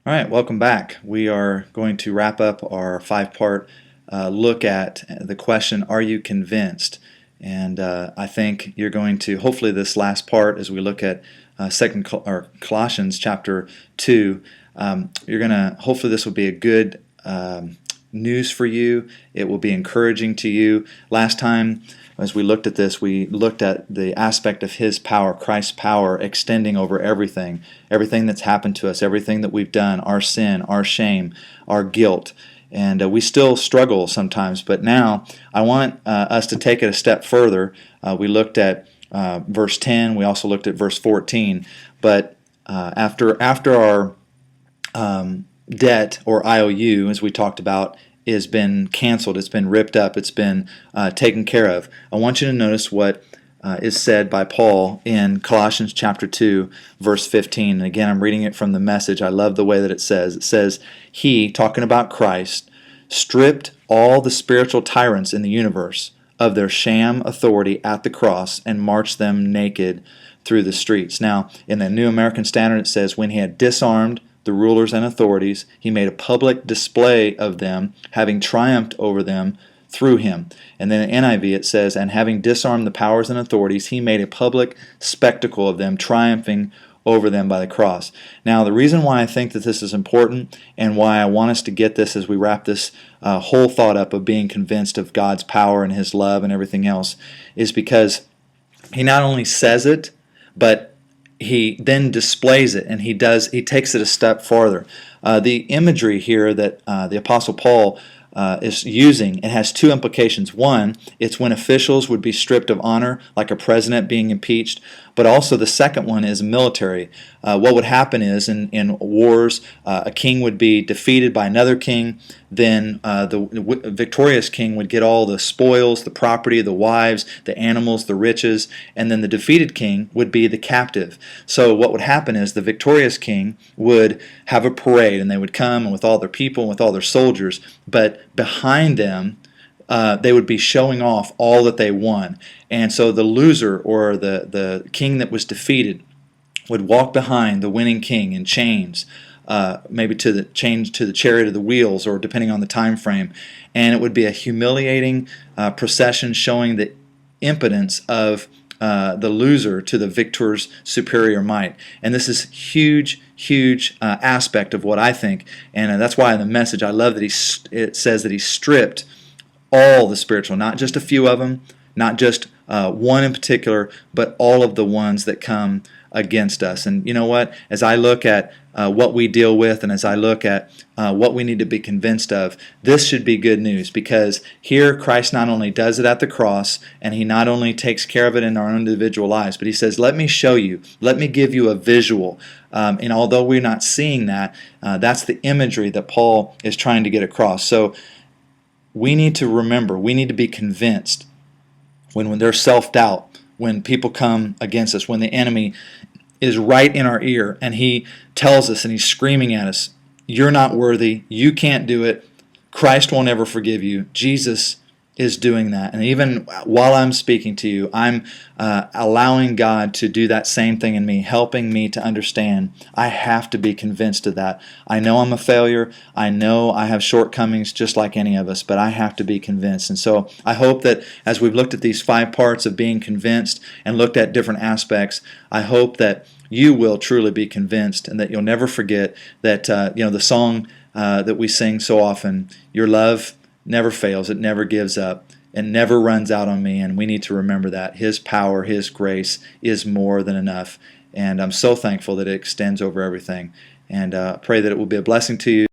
All right, welcome back. We are going to wrap up our five-part look at the question, are you convinced? And I think you're going to, hopefully this last part, as we look at Colossians chapter 2, you're going to, hopefully this will be a good news for you. It will be encouraging to you. Last time, as we looked at this, we looked at the aspect of His power, Christ's power, extending over everything that's happened to us, everything that we've done, our sin, our shame, our guilt. And we still struggle sometimes, but now I want us to take it a step further. We looked at verse 10, we also looked at verse 14, but after our debt, or IOU, as we talked about, has been canceled, it's been ripped up, it's been taken care of. I want you to notice what is said by Paul in Colossians chapter 2, verse 15. And again, I'm reading it from the Message. I love the way that it says. It says, He, talking about Christ, stripped all the spiritual tyrants in the universe of their sham authority at the cross and marched them naked through the streets. Now, in the New American Standard, it says, when He had disarmed the rulers and authorities, He made a public display of them, having triumphed over them through Him. And then in NIV it says, and having disarmed the powers and authorities, He made a public spectacle of them, triumphing over them by the cross. Now, the reason why I think that this is important and why I want us to get this as we wrap this whole thought up of being convinced of God's power and His love and everything else is because He not only says it, but He then displays it, and He takes it a step farther. The imagery here that the Apostle Paul is using, it has two implications. One, it's when officials would be stripped of honor, like a president being impeached, but also the second one is military. What would happen is in wars, a king would be defeated by another king, then the victorious king would get all the spoils, the property, the wives, the animals, the riches, and then the defeated king would be the captive. So what would happen is the victorious king would have a parade, and they would come with all their people and with all their soldiers, but behind them they would be showing off all that they won. And so the loser, or the king that was defeated, would walk behind the winning king in chains, maybe to the chariot of the wheels, or depending on the time frame. And it would be a humiliating procession showing the impotence of the loser to the victor's superior might. And this is huge aspect of what I think, and that's why in the Message I love that it says that He stripped all the spiritual, not just a few of them, not just one in particular, but all of the ones that come against us. And you know what? As I look at what we deal with, and as I look at what we need to be convinced of, this should be good news, because here Christ not only does it at the cross, and He not only takes care of it in our own individual lives, but He says, let me show you, let me give you a visual. And although we're not seeing that, that's the imagery that Paul is trying to get across. So we need to remember, we need to be convinced when there's self-doubt, when people come against us, when the enemy is right in our ear and he tells us and he's screaming at us, you're not worthy, you can't do it, Christ won't ever forgive you. Jesus is doing that. And even while I'm speaking to you, I'm allowing God to do that same thing in me, helping me to understand I have to be convinced of that. I know I'm a failure. I know I have shortcomings just like any of us, but I have to be convinced. And so I hope that as we've looked at these 5 parts of being convinced and looked at different aspects, I hope that you will truly be convinced, and that you'll never forget that the song that we sing so often, your love never fails, it never gives up, it never runs out on me. And we need to remember that His power, His grace is more than enough. And I'm so thankful that it extends over everything. And pray that it will be a blessing to you.